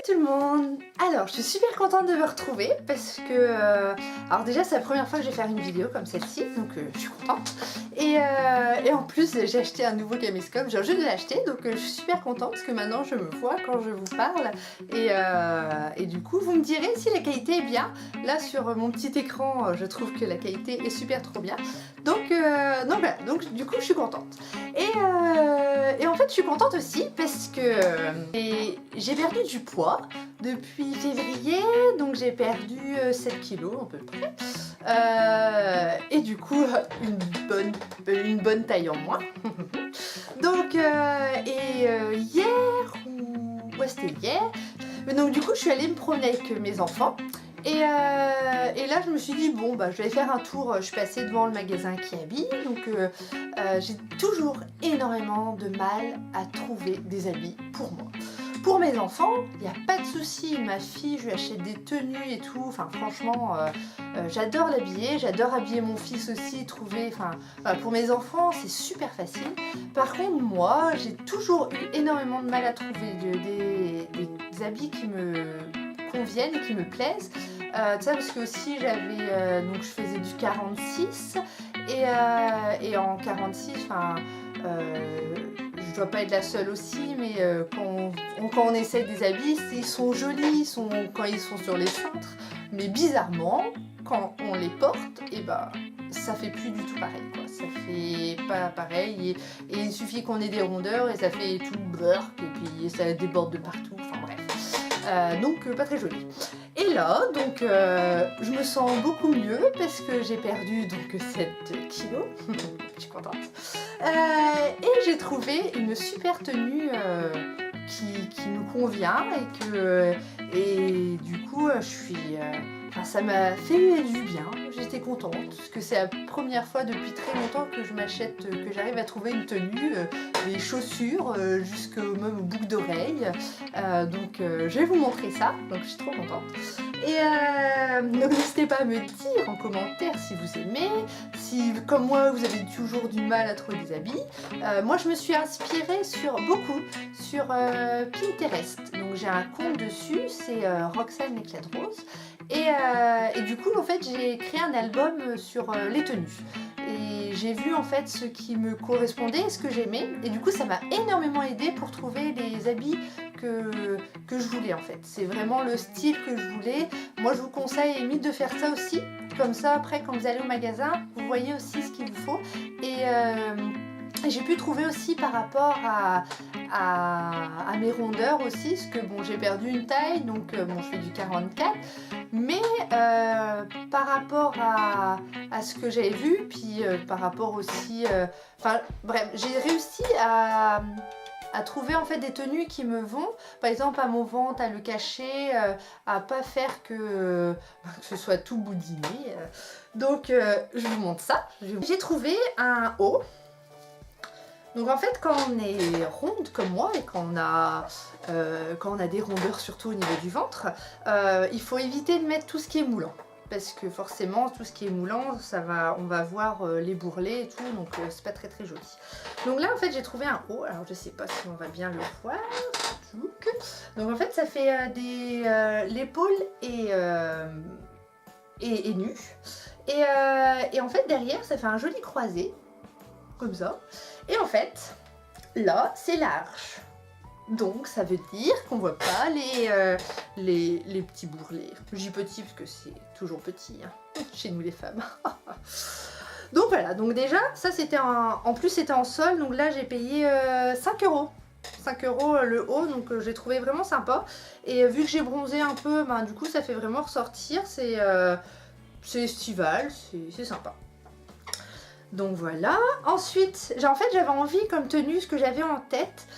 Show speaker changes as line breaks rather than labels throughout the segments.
tout le monde! Alors, je suis super contente de me retrouver parce que... alors déjà, c'est la première fois que je vais faire une vidéo comme celle-ci, donc je suis contente. Et en plus, j'ai acheté un nouveau caméscope, j'ai juste de l'acheter, donc je suis super contente parce que maintenant je me vois quand je vous parle. Et du coup, vous me direz si la qualité est bien. Là, sur mon petit écran, je trouve que la qualité est super trop bien. Donc voilà, donc du coup, je suis contente. Et en fait, je suis contente aussi parce que j'ai perdu du poids depuis février, donc j'ai perdu 7 kilos à peu près. Et du coup, une bonne taille en moins. Donc, hier, ouais, c'était hier. Mais donc, du coup, je suis allée me promener avec mes enfants. Et là, je me suis dit, bon, bah, je vais faire un tour. Je suis passée devant le magasin qui habille. Donc, j'ai toujours énormément de mal à trouver des habits pour moi. Pour mes enfants, il n'y a pas de souci. Ma fille, je lui achète des tenues et tout. Enfin, franchement, j'adore l'habiller. J'adore habiller mon fils aussi. Voilà, pour mes enfants, c'est super facile. Par contre, moi, j'ai toujours eu énormément de mal à trouver des habits qui me conviennent et qui me plaisent. Parce que aussi, donc je faisais du 46 et en 46, je dois pas être la seule aussi, mais quand on essaie des habits, ils sont jolis, quand ils sont sur les cintres, mais bizarrement, quand on les porte, et ben ça fait plus du tout pareil, quoi. Ça fait pas pareil, et il suffit qu'on ait des rondeurs et ça fait tout burk, et puis ça déborde de partout, enfin bref. Donc pas très joli. Et là, donc, je me sens beaucoup mieux parce que j'ai perdu donc 7 kilos. Je suis contente. Et j'ai trouvé une super tenue qui me convient et du coup, ça m'a fait du bien. J'étais contente parce que c'est la première fois depuis très longtemps que j'arrive à trouver une tenue, des chaussures jusqu'au même aux boucles d'oreilles. Donc je vais vous montrer ça, donc je suis trop contente. Et donc n'hésitez pas à me dire en commentaire si vous aimez, si comme moi vous avez toujours du mal à trouver des habits. Moi je me suis inspirée beaucoup sur Pinterest, donc j'ai un compte dessus, c'est Roxane l'éclat de rose. Et du coup en fait j'ai créé un album sur les tenues. Et j'ai vu en fait ce qui me correspondait, ce que j'aimais, et du coup ça m'a énormément aidé pour trouver les habits que je voulais en fait. C'est vraiment le style que je voulais. Moi je vous conseille limite de faire ça aussi, comme ça après quand vous allez au magasin, vous voyez aussi ce qu'il vous faut. Et j'ai pu trouver aussi par rapport à mes rondeurs aussi, parce que bon j'ai perdu une taille, donc bon je fais du 44, mais par rapport à ce que j'avais vu, puis par rapport aussi, bref, j'ai réussi à trouver en fait des tenues qui me vont, par exemple à mon ventre, à le cacher, à pas faire que ce soit tout boudiné. Donc je vous montre ça. J'ai trouvé un haut. Donc en fait quand on est ronde comme moi et quand on a des rondeurs surtout au niveau du ventre, il faut éviter de mettre tout ce qui est moulant. Parce que forcément tout ce qui est moulant, on va voir les bourrelets et tout, donc c'est pas très très joli. Donc là en fait j'ai trouvé un haut, alors je sais pas si on va bien le voir. Donc en fait ça fait l'épaule et nu. Et en fait derrière ça fait un joli croisé, comme ça. Et en fait, là, c'est large. Donc, ça veut dire qu'on voit pas les petits bourrelets. Je dis petit parce que c'est toujours petit, hein, chez nous les femmes. Donc voilà, donc déjà, ça c'était en plus c'était en solde, donc là j'ai payé 5 €. 5 € le haut, donc j'ai trouvé vraiment sympa. Et vu que j'ai bronzé un peu, du coup ça fait vraiment ressortir, c'est estival, c'est sympa. Donc voilà. Ensuite, en fait j'avais envie comme tenue, ce que j'avais en tête.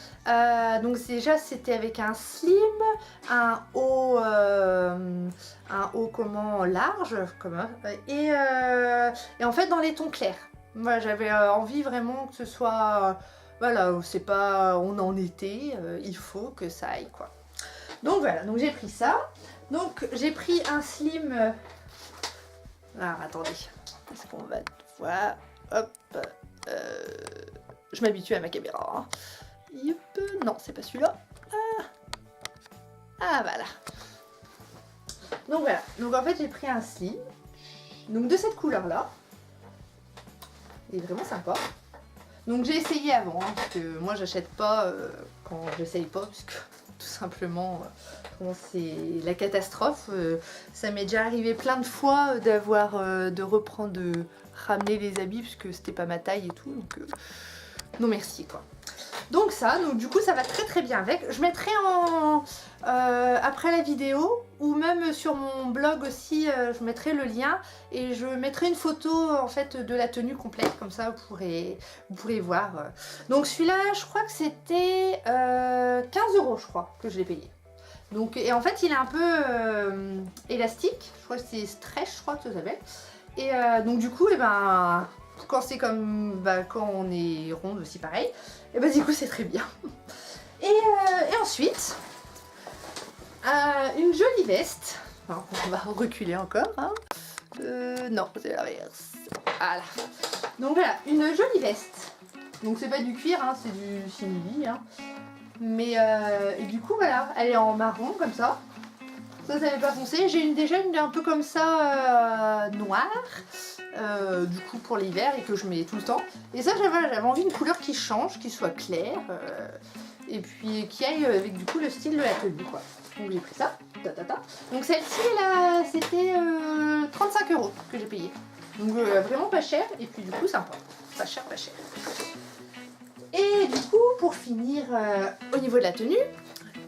Donc déjà c'était avec un slim, un haut comment large, et en fait dans les tons clairs. Moi j'avais envie vraiment que ce soit, voilà, c'est pas on est en été, il faut que ça aille quoi. Donc voilà, donc j'ai pris ça. Donc j'ai pris un slim. Alors attendez, est-ce qu'on va voir? Hop, je m'habitue à ma caméra. Hein. Yep. Non, c'est pas celui-là. Ah voilà. Donc voilà, donc en fait j'ai pris un slim, donc de cette couleur là, il est vraiment sympa. Donc j'ai essayé avant, hein, parce que moi j'achète pas quand j'essaye pas, parce que tout simplement c'est la catastrophe. Ça m'est déjà arrivé plein de fois de reprendre, de ramener les habits, puisque c'était pas ma taille et tout, donc non merci quoi. Donc ça, donc du coup ça va très bien avec. Je mettrai après la vidéo, ou même sur mon blog aussi, je mettrai le lien et je mettrai une photo en fait de la tenue complète, comme ça vous pourrez voir. Donc celui-là, je crois que c'était 15 € je crois que je l'ai payé. Donc, et en fait il est un peu élastique, je crois que c'est stretch, je crois que ça s'appelle. Et donc du coup, et ben, quand c'est comme quand on est ronde aussi pareil, et ben du coup c'est très bien. Et ensuite, une jolie veste. Alors, on va reculer encore. Hein. Non, c'est l'inverse. Voilà. Donc voilà, une jolie veste. Donc c'est pas du cuir, hein, c'est du simili. Hein. Mais et du coup voilà, elle est en marron comme ça. Ça n'avait pas foncé. J'ai déjà une un peu comme ça noire. Du coup pour l'hiver et que je mets tout le temps. Et ça j'avais envie d'une couleur qui change, qui soit claire. Et puis qui aille avec du coup le style de la tenue quoi. Donc j'ai pris ça. Donc celle-ci là c'était 35 € que j'ai payé. Donc vraiment pas cher et puis du coup sympa. Pas cher, pas cher. Et du coup pour finir au niveau de la tenue,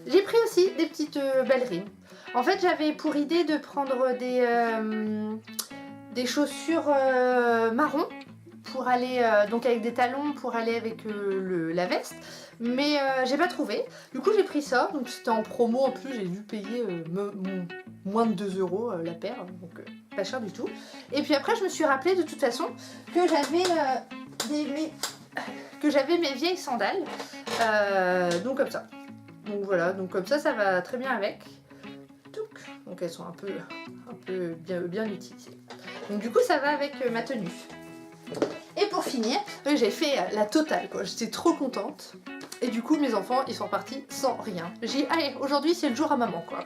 j'ai pris aussi des petites ballerines. En fait j'avais pour idée de prendre des chaussures marron pour aller donc avec des talons pour aller avec la veste, mais j'ai pas trouvé. Du coup j'ai pris ça, donc c'était en promo en plus, j'ai dû payer moins de 2 € la paire, donc pas cher du tout. Et puis après je me suis rappelé de toute façon que j'avais mes vieilles sandales, donc comme ça. Donc voilà, donc comme ça va très bien avec. Donc elles sont un peu bien utilisées. Donc du coup ça va avec ma tenue. Et pour finir, j'ai fait la totale quoi, j'étais trop contente. Et du coup mes enfants ils sont partis sans rien. J'ai dit allez aujourd'hui c'est le jour à maman quoi.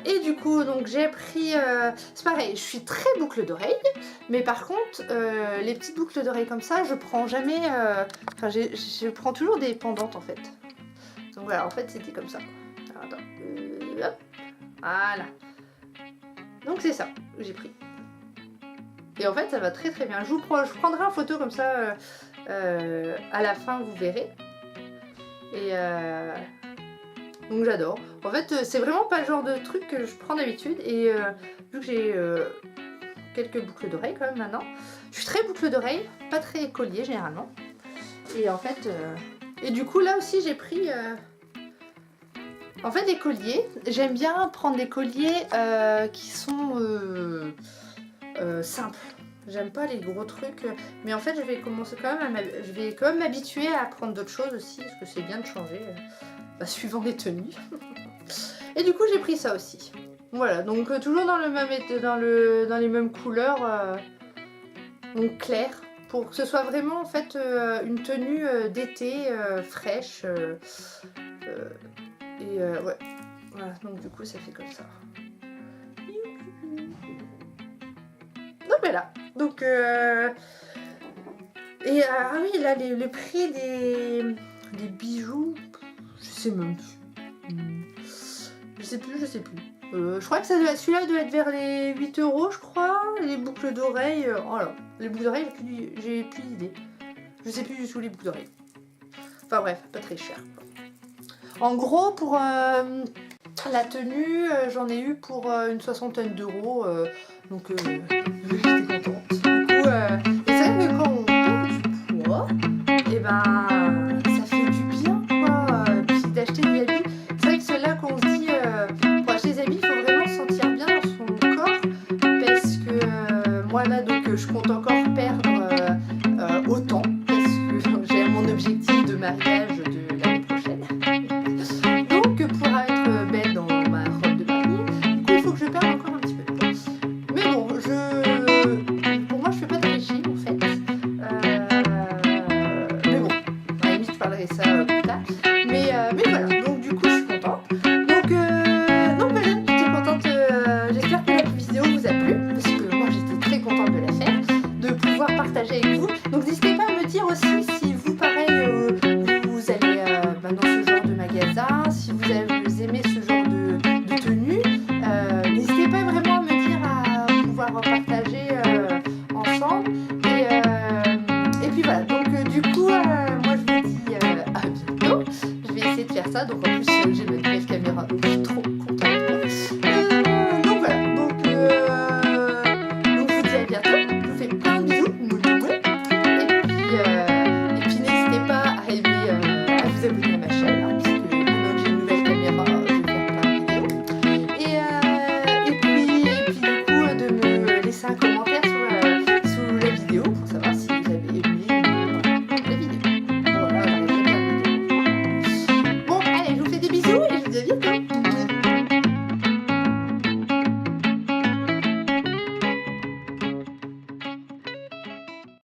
Et du coup donc j'ai pris, c'est pareil, je suis très boucle d'oreille. Mais par contre les petites boucles d'oreilles comme ça je prends jamais, enfin je prends toujours des pendantes en fait. Donc voilà en fait c'était comme ça. Alors, attends, hop, voilà. Donc c'est ça que j'ai pris. Et en fait ça va très bien. Je prendrai en photo comme ça à la fin vous verrez. Et donc j'adore. En fait c'est vraiment pas le genre de truc que je prends d'habitude. Et vu que j'ai quelques boucles d'oreilles quand même maintenant. Je suis très boucle d'oreilles, pas très collier généralement. Et en fait et du coup là aussi j'ai pris en fait des colliers. J'aime bien prendre des colliers qui sont simples. J'aime pas les gros trucs, mais en fait je vais commencer quand même m'habituer à prendre d'autres choses aussi, parce que c'est bien de changer suivant les tenues. Et du coup j'ai pris ça aussi. Voilà, donc toujours dans les mêmes couleurs, donc claires, pour que ce soit vraiment en fait une tenue d'été fraîche. Et ouais, voilà, donc du coup ça fait comme ça. Donc voilà, donc et ah oui là le prix des bijoux, je sais même plus. Je sais plus. Je crois que celui-là doit être vers les 8 € je crois. Les boucles d'oreilles, voilà. Les boucles d'oreilles j'ai plus d'idée. Je sais plus du tout les boucles d'oreilles. Enfin bref, pas très cher. En gros pour la tenue, j'en ai eu pour une soixantaine d'euros. Donc j'étais contente. Du coup, et c'est vrai que quand on perd du poids, et ben ça fait du bien quoi. Puis d'acheter des habits. C'est vrai que c'est là qu'on se dit pour acheter des habits, il faut vraiment se sentir bien dans son corps. Parce que moi là donc je compte encore perdre autant. Parce que j'ai mon objectif de mariage de l'année prochaine. Donc pour être belle dans ma robe de mariée, du coup il faut que je perde encore un petit peu de poids. Mais bon, pour moi je fais pas de régime en fait. Mais bon, à la limite je parlerai ça plus tard. Mais voilà, donc du coup je suis contente. faire ça. Donc en plus, j'ai ma nouvelle caméra, donc je suis